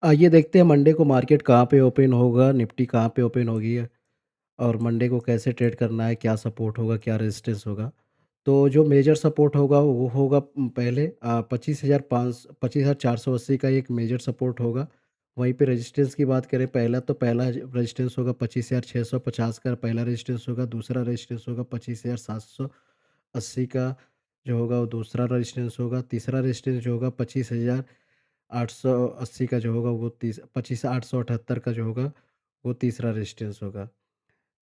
आइए देखते हैं मंडे को मार्केट कहाँ पे ओपन होगा, निफ्टी कहाँ पे ओपन होगी और मंडे को कैसे ट्रेड करना है, क्या सपोर्ट होगा, क्या रेजिस्टेंस होगा। तो जो मेजर सपोर्ट होगा वो होगा पहले 25,480 का एक मेजर सपोर्ट होगा। वहीं पे रेजिस्टेंस की बात करें पहला रेजिस्टेंस होगा 25,650 का पहला रेजिस्टेंस होगा, दूसरा रेजिस्टेंस होगा 25,780 का जो होगा वो दूसरा रेजिस्टेंस होगा, तीसरा रेजिस्टेंस जो होगा 25,880 का जो होगा वो 25,878 का जो होगा वो तीसरा रेजिस्टेंस होगा।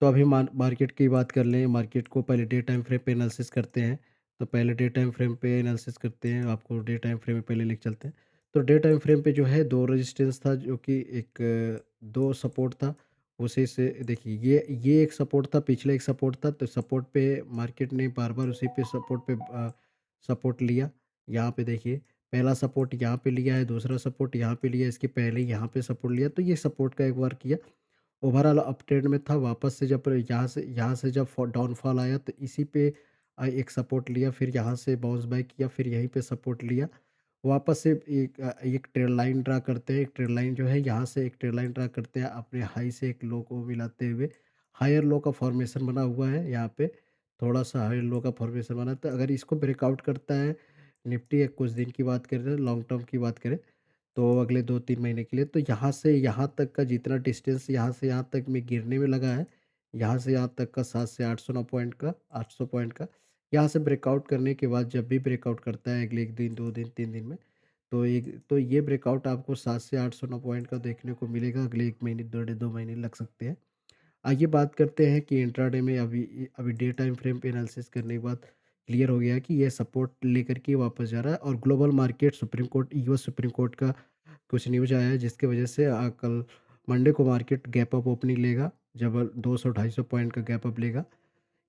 तो अभी मार्केट की बात कर लें, मार्केट को पहले डे टाइम फ्रेम पे एनालिसिस करते हैं। तो पहले डे टाइम फ्रेम पे एनालिसिस करते हैं, आपको डे टाइम फ्रेम में पहले लेके चलते हैं। तो डे टाइम फ्रेम पे जो है 2 रेजिस्टेंस था जो कि 2 सपोर्ट था। उसी से देखिए ये एक सपोर्ट था, पिछला एक सपोर्ट था, तो सपोर्ट पे मार्केट ने बार-बार उसी पे सपोर्ट लिया। यहाँ पे देखिए पहला सपोर्ट यहाँ पे लिया है, दूसरा सपोर्ट यहाँ पे लिया, इसके पहले यहाँ पे सपोर्ट लिया, तो ये सपोर्ट का एक बार किया। ओवरऑल अप ट्रेंड में था, वापस से जब यहाँ से जब डाउनफॉल आया तो इसी पे एक सपोर्ट लिया, फिर यहाँ से बाउंस बैक किया, फिर यहीं पे सपोर्ट लिया। वापस से एक ट्रेड लाइन ड्रा करते हैं, एक ट्रेड लाइन जो है यहाँ से एक ट्रेड लाइन ड्रा करते हैं अपने हाई से एक लो को मिलाते हुए। हायर लो का फॉर्मेशन बना हुआ है यहाँ पे, थोड़ा-सा हायर लो का फॉर्मेशन बना है, तो अगर इसको ब्रेकआउट करता है निफ्टी, एक कुछ दिन की बात करें, लॉन्ग टर्म की बात करें तो अगले 2-3 महीने के लिए, तो यहाँ से यहाँ तक का जितना डिस्टेंस यहाँ से यहाँ तक में गिरने में लगा है, यहाँ से यहाँ तक का 7 से 809 पॉइंट का 800 पॉइंट का, यहाँ से ब्रेकआउट करने के बाद जब भी ब्रेकआउट करता है अगले 1 दिन, 2 दिन, 3 दिन में, तो ये ब्रेकआउट आपको 7 से 809 पॉइंट का देखने को मिलेगा, अगले 1 महीने, 2 महीने लग सकते हैं। आइए बात करते हैं कि इंट्राडे में अभी डे टाइम फ्रेम पे एनालिसिस करने के बाद क्लियर हो गया है कि ये सपोर्ट लेकर के वापस जा रहा है और global market US supreme court का कुछ न्यूज़ आया है जिसकी वजह से कल मंडे को मार्केट गैप अप ओपनिंग लेगा, जब 200-250 पॉइंट का गैप अप लेगा।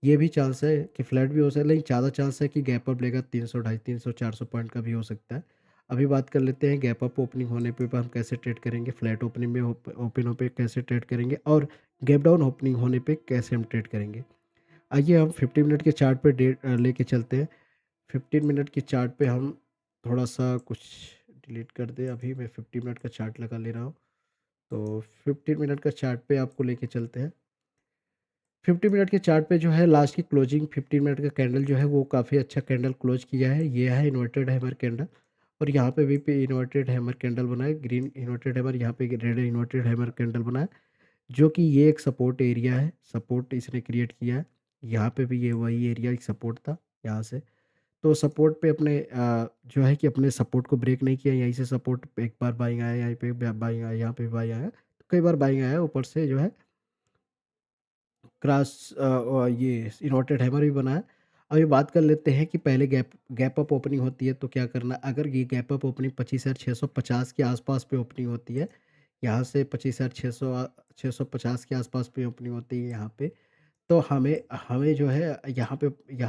ये भी चांस है कि फ्लैट भी हो सकता है, लेकिन ज़्यादा चांस है कि गैप अप लेगा 300, ढाई 300, 400 पॉइंट का भी हो सकता है। अभी बात कर लेते हैं गैप अप ओपनिंग होने पे हम कैसे ट्रेड करेंगे, फ्लैट ओपनिंग में ओपन होने पे कैसे ट्रेड करेंगे और गैप डाउन ओपनिंग होने पे कैसे हम ट्रेड करेंगे। आइए हम 15 मिनट के चार्ट पे लेके चलते हैं। 15 मिनट के चार्ट पे हम थोड़ा-सा कुछ डिलीट कर दें, अभी मैं 50 मिनट का चार्ट लगा ले रहा हूँ। तो 15 मिनट का चार्ट पे आपको लेके चलते हैं। 50 मिनट के चार्ट पे जो है लास्ट की क्लोजिंग 15 मिनट का कैंडल जो है वो काफ़ी अच्छा कैंडल क्लोज किया है। ये है इन्वर्टेड हैमर कैंडल और यहाँ पे भी पे इन्वर्टेड हैमर कैंडल बना है, ग्रीन इन्वर्टेड हैमर, यहाँ पे रेड इन्वर्टेड हैमर कैंडल बना है, जो कि ये एक सपोर्ट एरिया है, सपोर्ट इसने क्रिएट किया है। यहाँ पे भी ये वही एरिया एक सपोर्ट था, यहाँ से। तो सपोर्ट पे जो है कि अपने सपोर्ट को ब्रेक नहीं किया, यहीं से सपोर्ट पे एक बार बाइंग आया, यहीं पे बाइंग आया, यहाँ पे भी बाइंग आया, तो कई बार बाइंग आया, ऊपर से जो है ये इन्वर्टेड हैमर भी बना है। अभी बात कर लेते हैं कि पहले गैप गैप अप ओपनिंग होती है तो क्या करना है? अगर ये गैप अप ओपनिंग 25,650 के आस-पास पे ओपनिंग होती है, यहाँ से 650 के आस-पास पे ओपनिंग होती है यहाँ पे, तो हमें हमें जो है यहाँ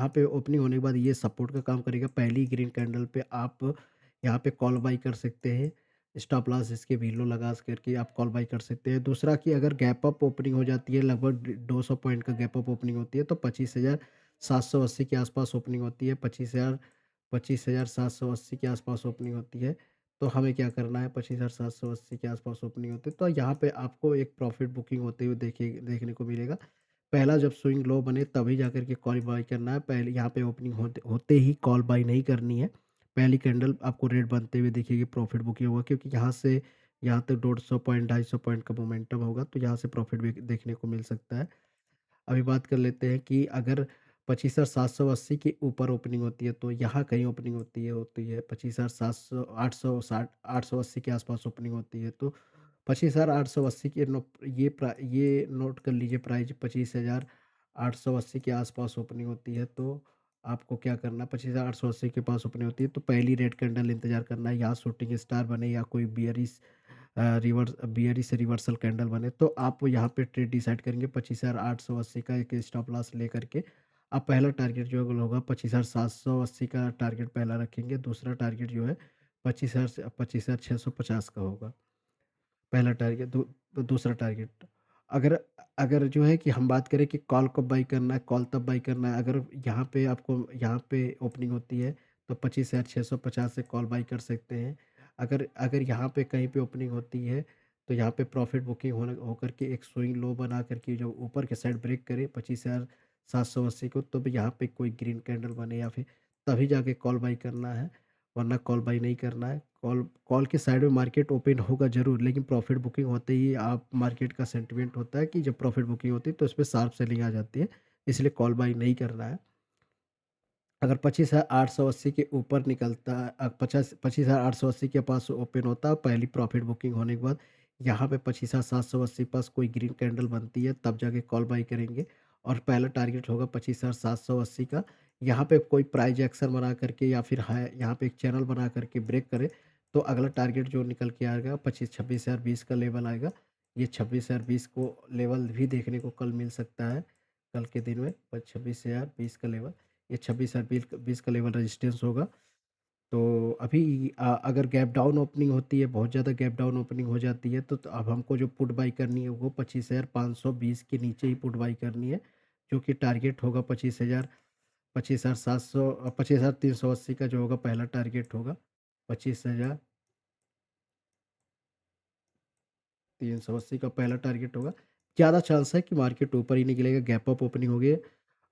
पे ओपनिंग होने के बाद ये सपोर्ट का काम करेगा। पहली ग्रीन कैंडल पे आप यहाँ पे कॉल बाय कर सकते हैं। स्टॉप लॉस इसके बिलो लगा करके आप कॉल बाय कर सकते हैं। दूसरा कि अगर गैप अप ओपनिंग हो जाती है, लगभग 200 पॉइंट का गैप अप ओपनिंग होती है, तो 25,780 के आसपास ओपनिंग होती है। 25,780 के आसपास ओपनिंग होती है। तो हमें क्या करना है, 25,780 के आसपास ओपनिंग होती है, तो यहाँ पे आपको एक प्रॉफिट बुकिंग होते हुए देखने को मिलेगा। पहला जब स्विंग लो बने तभी जाकर के कॉल बाय करना है। पहले यहाँ पे ओपनिंग होते होते ही कॉल बाय नहीं करनी है। पहली कैंडल आपको रेड बनते हुए दिखेगी, प्रॉफिट बुकिंग होगा, क्योंकि यहाँ से यहाँ तक 150 पॉइंट 250 पॉइंट का मोमेंटम होगा, तो यहाँ से प्रॉफिट भी देखने को मिल सकता है। अभी बात कर लेते हैं कि अगर 25,780 के ऊपर ओपनिंग होती है तो यहाँ कहीं ओपनिंग होती है 25,700 860 880 के आसपास ओपनिंग होती है, तो 25,880 के ये नोट कर लीजिए, प्राइस 25,880 के आसपास ओपनिंग होती है, तो आपको क्या करना है, 25,880 के पास ओपनिंग होती है तो पहली रेड कैंडल इंतजार करना है, यहाँ शूटिंग स्टार बने या कोई बियरिश रिवर्सल कैंडल बने, तो आप यहाँ पे ट्रेड डिसाइड करेंगे 25,880 का एक स्टॉप लॉस लेकर के। आप पहला टारगेट जो होगा 25,780 का टारगेट पहला रखेंगे, दूसरा टारगेट जो है 25,650 का होगा। पहला टारगेट दूसरा टारगेट। अगर अगर जो है कि हम बात करें कि कॉल कब बाई करना है, कॉल तब बाई करना है, अगर यहाँ पे ओपनिंग होती है तो 25,650 से कॉल बाई कर सकते हैं। अगर अगर यहाँ पे कहीं पे ओपनिंग होती है, तो यहाँ पे प्रॉफ़िट बुकिंग होकर के एक स्विंग लो बना कर के जब ऊपर के साइड ब्रेक करे 25,780 को, तो भी यहाँ पे कोई ग्रीन कैंडल बने या फिर तभी जाके कॉल बाय करना है, वरना कॉल बाय नहीं करना है। कॉल कॉल के साइड में मार्केट ओपन होगा ज़रूर, लेकिन प्रॉफ़िट बुकिंग होते ही आप मार्केट का सेंटिमेंट होता है कि जब प्रॉफ़िट बुकिंग होती है तो उसपे शार्प सेलिंग आ जाती है, इसलिए कॉल बाय नहीं करना है। अगर 25,880 के ऊपर निकलता है 25,880 के पास ओपन होता है पहली प्रॉफ़िट बुकिंग होने के बाद, यहाँ पे 25,780 पास कोई ग्रीन कैंडल बनती है तब जाके कॉल बाय करेंगे और पहला टारगेट होगा 25,780 का। यहाँ पे कोई प्राइस एक्शन बना करके या फिर हाई यहाँ पे एक चैनल बना करके ब्रेक करे, तो अगला टारगेट जो निकल के आएगा 26,020 का लेवल आएगा। ये 26,020 को लेवल भी देखने को कल मिल सकता है, कल के दिन में 26,020 का लेवल। ये 26 और 20 का लेवल रेजिस्टेंस होगा। तो अभी अगर गैप डाउन ओपनिंग होती है, बहुत ज़्यादा गैप डाउन ओपनिंग हो जाती है, तो अब हमको जो पुट बाय करनी है वो 25,520 के नीचे ही पुट बाय करनी है, जो कि टारगेट होगा 25,380 का जो होगा पहला टारगेट होगा, 25,380 का पहला टारगेट होगा। ज़्यादा चांस है कि मार्केट ऊपर ही निकलेगा, गैप अप ओपनिंग होगी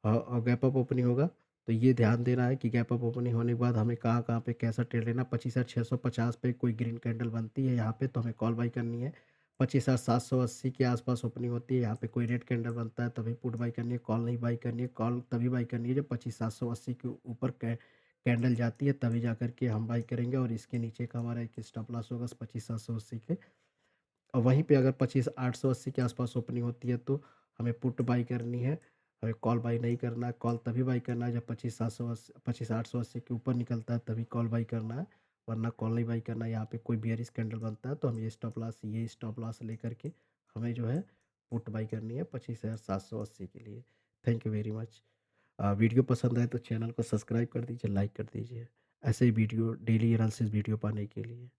गैप अप ओपनिंग होगा, तो ये ध्यान देना है कि गैप अप ओपनिंग होने के बाद हमें कहाँ-कहाँ पे कैसा ट्रेड लेना। 25,650 पे कोई ग्रीन कैंडल बनती है यहाँ पे तो हमें कॉल बाय करनी है। 25,780 के आस-पास ओपनिंग होती है, यहाँ पे कोई रेड कैंडल बनता है तभी पुट बाय करनी है, कॉल नहीं बाय करनी है। कॉल तभी बाय करनी है जब 25,780 के ऊपर कैंडल जाती है तभी जाकर के हम बाय करेंगे और इसके नीचे का हमारा एक स्टॉप लॉस होगा 25,780 के। और वहीं पे अगर 25,880 के आस-पास ओपनिंग होती है तो हमें पुट बाय करनी है, हमें कॉल बाय नहीं करना है। कॉल तभी बाय करना है जब 25,880 के ऊपर निकलता है तभी कॉल बाय करना है, वरना कॉल नहीं बाय करना है। यहाँ पे कोई बेयरिश कैंडल बनता है तो हम ये स्टॉप लॉस लेकर के हमें जो है पुट बाय करनी है 25,780 के लिए। Thank you very much. Video पसंद आए तो चैनल को सब्सक्राइब कर दीजिए, लाइक कर दीजिए। ऐसे ही वीडियो डेली एनालिसिस वीडियो पाने के लिए।